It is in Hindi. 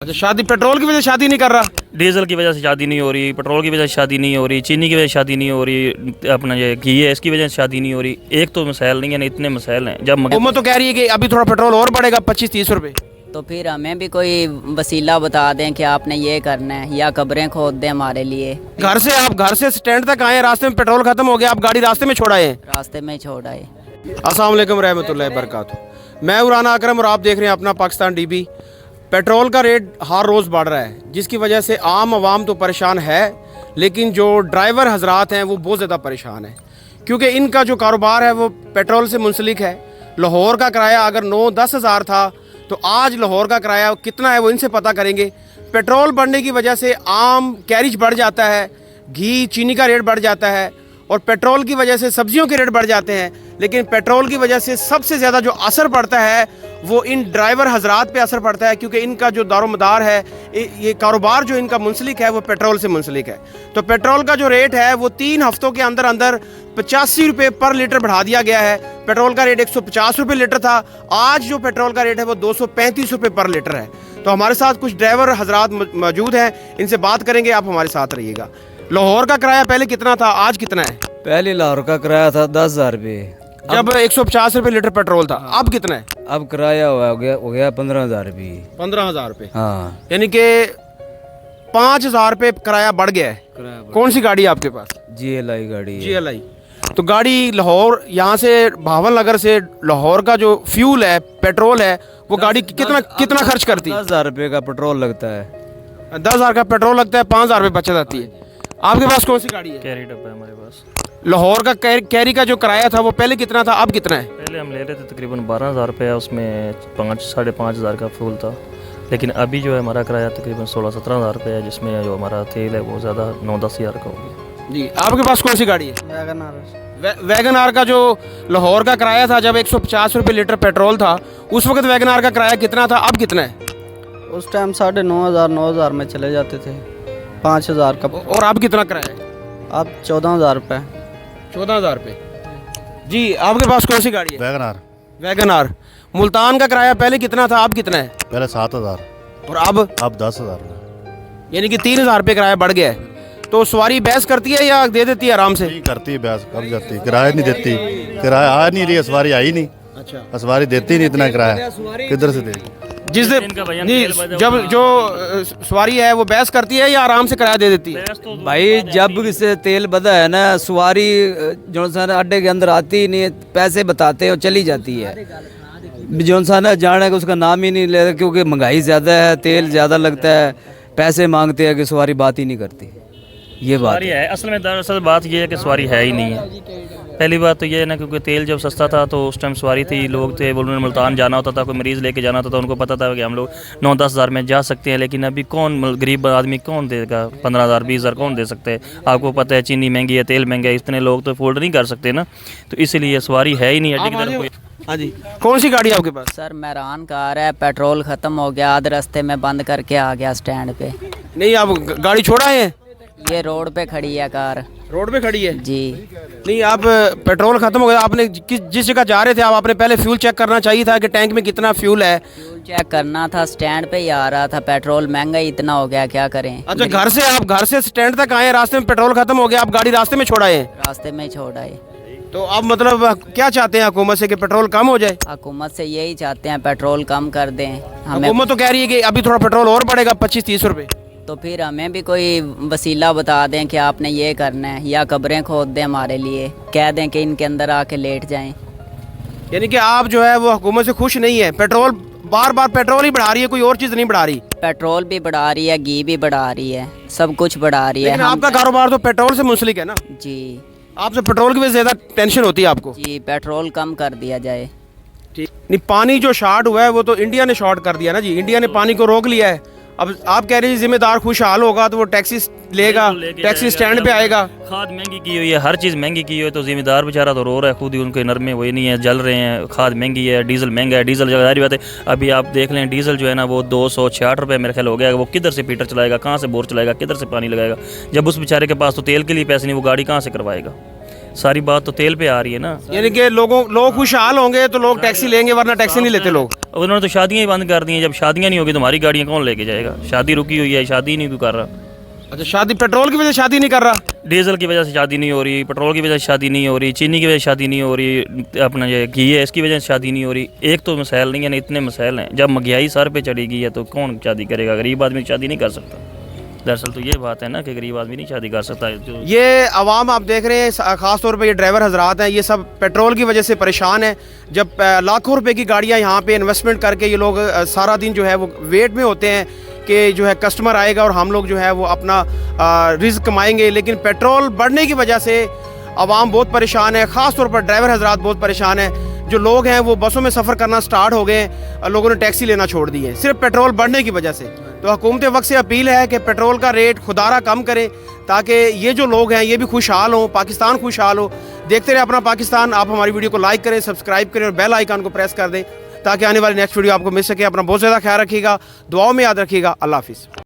अच्छा, शादी पेट्रोल की वजह से शादी नहीं कर रहा? डीजल की वजह से शादी नहीं हो रही, पेट्रोल की वजह से शादी नहीं हो रही, चीनी की वजह से शादी नहीं हो रही, अपना ये घी है इसकी वजह से शादी नहीं हो रही। एक तो मसाइल नहीं है ना, इतने मसाइल हैं। जब हुकूमत तो कह रही है कि अभी थोड़ा पेट्रोल और बढ़ेगा 25-30 रुपए। तो फिर हमें भी कोई वसीला बता दें कि आपने ये करना है या कब्रें खोद दें हमारे लिए। घर से स्टैंड तक आए, रास्ते में पेट्रोल खत्म हो गया, आप गाड़ी रास्ते में छोड़ आए? रास्ते में छोड़ आए। अस्सलाम वालेकुम रहमतुल्लाहि बरकातुहू। मैं उराना अकरम और आप देख रहे हैं अपना पाकिस्तान डीबी। पेट्रोल का रेट हर रोज़ बढ़ रहा है, जिसकी वजह से आम आवाम तो परेशान है, लेकिन जो ड्राइवर हजरात हैं वो बहुत ज़्यादा परेशान हैं, क्योंकि इनका जो कारोबार है वो पेट्रोल से मुंसलिक है। लाहौर का किराया अगर 9-10 हज़ार था तो आज लाहौर का किराया कितना है वो इनसे पता करेंगे। पेट्रोल बढ़ने की वजह से आम कैरिज बढ़ जाता है, घी चीनी का रेट बढ़ जाता है, और पेट्रोल की वजह से सब्जियों के रेट बढ़ जाते हैं। लेकिन पेट्रोल की वजह से सबसे ज़्यादा जो असर पड़ता है वो इन ड्राइवर हजरात पे असर पड़ता है, क्योंकि इनका जो दारोमदार है, ये कारोबार जो इनका मुंसलिक है वो पेट्रोल से मुंसलिक है। तो पेट्रोल का जो रेट है वो 3 हफ्तों के अंदर अंदर 85 रुपये पर लीटर बढ़ा दिया गया है। पेट्रोल का रेट 150 रुपये लीटर था, आज जो पेट्रोल का रेट है वो 235 रुपये पर लीटर है। तो हमारे साथ कुछ ड्राइवर हजरात मौजूद हैं, इनसे बात करेंगे, आप हमारे साथ रहिएगा। लाहौर का किराया पहले कितना था, आज कितना है? पहले लाहौर का किराया था 10,000 रुपये, जब 150 रुपये लीटर पेट्रोल था। अब कितना है? अब किराया हो गया 15,000 रुपये। 15,000 रुपये, हाँ। यानी कि 5,000 रुपये किराया बढ़ गया है। कौन सी गाड़ी है आपके पास? GLI गाड़ी है। GLI। तो गाड़ी लाहौर यहाँ से भावन नगर से लाहौर का जो फ्यूल है, पेट्रोल है, वो गाड़ी कितना खर्च करती है? 10,000 रुपये का पेट्रोल लगता है। 10,000 का पेट्रोल लगता है, 5,000 रुपये बचत आती है। आपके पास कौन सी गाड़ी है? कैरी डब्बा है हमारे पास। लाहौर का कैरी का जो किराया था वो पहले कितना था, अब कितना है? पहले हम ले रहे थे तकरीबन 12,000 रुपये, उसमें 5-5.5 हज़ार का फ्यूल था। लेकिन अभी जो है हमारा किराया तकरीबन 16-17 हज़ार रुपये है, जिसमें जो हमारा तेल है वो ज़्यादा 9-10 हज़ार का हो गया। जी, आपके पास कौन सी गाड़ी है? वैगन आर का जो लाहौर का किराया था जब 150 रुपये लीटर पेट्रोल था, उस वक्त वैगन आर का किराया कितना था, अब कितना है? उस टाइम 9,500 में चले जाते थे, 5,000 का। और अब कितना किराया है? अब 14,000 रुपये। 14,000 रुपये। जी, आपके पास कौन सी गाड़ी है? Wagon are. मुल्तान का किराया पहले कितना था, अब कितना है? पहले 7,000 और अब 10,000। यानी कि 3,000 रुपये किराया बढ़ गया है। तो सवारी बहस करती है या दे देती है आराम से? नहीं करती है, ब्याज कब जाती है, किराया नहीं देती, किराया आ नहीं रही, सवारी आई नहीं। अच्छा, सवारी देती नहीं इतना किराया, किधर से देगी? जिस दिन जब जो सवारी है वो बहस करती है या आराम से किराया दे देती है? भाई जब से तेल बधा है ना, सवारी जो सा अड्डे के अंदर आती ही नहीं, पैसे बताते हैं और चली जाती है। जो सा ना जाने का उसका नाम ही नहीं लेता, क्योंकि महंगाई ज़्यादा है, तेल ज़्यादा लगता है, पैसे मांगते हैं कि सवारी बात ही नहीं करती। ये बात है। असल में दरअसल बात ये है कि सवारी है ही नहीं है। पहली बात तो ये है ना, क्योंकि तेल जब सस्ता था तो उस टाइम सवारी थी, लोग थे, उन्होंने मुल्तान जाना होता था, कोई मरीज़ लेके जाना होता था, उनको पता था कि हम लोग 9-10 हज़ार में जा सकते हैं। लेकिन अभी कौन, गरीब आदमी कौन देगा 15,000 20 हज़ार कौन दे सकते हैं? आपको पता है चीनी महंगी है, तेल महंगा है, इतने लोग तो अफोर्ड नहीं कर सकते ना, तो इसीलिए सवारी है ही नहीं अड्डे की तरफ। हाँ जी, कौन सी गाड़ी है आपके पास? सर मेहरान कार है, पेट्रोल ख़त्म हो गया, आधे रास्ते में बंद करके आ गया स्टैंड पे। नहीं, आप गाड़ी छोड़ आए हैं? ये रोड पे खड़ी है कार। रोड पे खड़ी है जी। नहीं, आप पेट्रोल खत्म हो गया, आपने जिस जगह जा रहे थे आप आपने पहले फ्यूल चेक करना चाहिए था कि टैंक में कितना फ्यूल है। फ्यूल चेक करना था, स्टैंड पे ही आ रहा था, पेट्रोल महंगा ही इतना हो गया, क्या करें। अच्छा, घर से स्टैंड तक आए, रास्ते में पेट्रोल खत्म हो गया, आप गाड़ी रास्ते में छोड़ आए? रास्ते में छोड़ आए। तो आप मतलब क्या चाहते हैं हुकूमत से, कि पेट्रोल कम हो जाए? हुकूमत से यही चाहते हैं पेट्रोल कम कर दें हमें। हुकूमत तो कह रही है कि अभी थोड़ा पेट्रोल और बढ़ेगा 25-30 रुपये। तो फिर हमें भी कोई वसीला बता दें कि आपने ये करना है, या कब्रें खोद दें हमारे लिए, कह दें कि इनके अंदर आके लेट जाएं। यानी कि आप जो है वो हुकूमत से खुश नहीं है? पेट्रोल बार बार पेट्रोल ही बढ़ा रही है, कोई और चीज़ नहीं बढ़ा रही? पेट्रोल भी बढ़ा रही है, घी भी बढ़ा रही है, सब कुछ बढ़ा रही है। लेकिन आपका कारोबार तो पेट्रोल से मुंसलिक है ना? जी। आपसे पेट्रोल की वजह से ज़्यादा टेंशन होती है आपको? जी, पेट्रोल कम कर दिया जाए। ठीक नहीं, पानी जो शॉर्ट हुआ है वो तो इंडिया ने शॉर्ट कर दिया ना जी, इंडिया ने पानी को रोक लिया है। अब आप कह रहे हैं जिम्मेदार खुशहाल होगा तो वो टैक्सी लेगा, टैक्सी स्टैंड पे आएगा। खाद महंगी की हुई है, हर चीज़ महंगी की हुई है, तो जिम्मेदार बेचारा तो रो रहा है खुद ही, उनके नरमे वही नहीं है, जल रहे हैं। खाद महंगी है, डीजल महंगा है, डीजल जारी बात है। अभी आप देख लें डीजल जो है ना वो 266 रुपये मेरे ख्याल हो गया। वो किधर से पीटर चलाएगा, कहाँ से बोर चलाएगा, किधर से पानी लगाएगा? जब उस बेचारे के पास तो तेल के लिए पैसे नहीं, वो गाड़ी कहाँ से करवाएगा? सारी बात तो तेल पे आ रही है ना। यानी कि लोग खुशहाल होंगे तो लोग टैक्सी लेंगे, वरना टैक्सी नहीं लेते लोग। उन्होंने तो शादियाँ ही बंद कर दी हैं। जब शादियाँ नहीं होगी तो हमारी गाड़ियाँ कौन लेके जाएगा? शादी रुकी हुई है, शादी नहीं कोई कर रहा। अच्छा, शादी पेट्रोल की वजह से शादी नहीं कर रहा? डीजल की वजह से शादी नहीं हो रही, पेट्रोल की वजह से शादी नहीं हो रही, चीनी की वजह से शादी नहीं हो रही, अपना ये घी है इसकी वजह से शादी नहीं हो रही। एक तो मसाइल नहीं है ना, इतने मसाइल हैं। जब महंगाई सर पे चढ़ी गई है तो कौन शादी करेगा? गरीब आदमी शादी नहीं कर सकता। दरअसल तो ये बात है ना कि गरीब आदमी नहीं शादी कर सकता। जो ये आवाम आप देख रहे हैं, ख़ास तौर पे ये ड्राइवर हजरात हैं, ये सब पेट्रोल की वजह से परेशान हैं। जब लाखों रुपए की गाड़ियां यहाँ पे इन्वेस्टमेंट करके ये लोग सारा दिन जो है वो वेट में होते हैं कि जो है कस्टमर आएगा और हम लोग जो है वो अपना रिस्क कमाएंगे, लेकिन पेट्रोल बढ़ने की वजह से आवाम बहुत परेशान है। ख़ास तौर पर ड्राइवर हजरात बहुत परेशान हैं। जो लोग हैं वो बसों में सफ़र करना स्टार्ट हो गए हैं, लोगों ने टैक्सी लेना छोड़ दी है सिर्फ पेट्रोल बढ़ने की वजह से। तो हुकूमत वक्त से अपील है कि पेट्रोल का रेट खुदारा कम करें ताकि ये जो लोग हैं ये भी खुशहाल हों, पाकिस्तान खुशहाल हो। देखते रहे अपना पाकिस्तान। आप हमारी वीडियो को लाइक करें, सब्सक्राइब करें और बेल आइकन को प्रेस कर दें ताकि आने वाली नेक्स्ट वीडियो आपको मिल सके। अपना बहुत ज़्यादा ख्याल रखिएगा, दुआओं में याद रखिएगा। अल्लाह हाफिज़।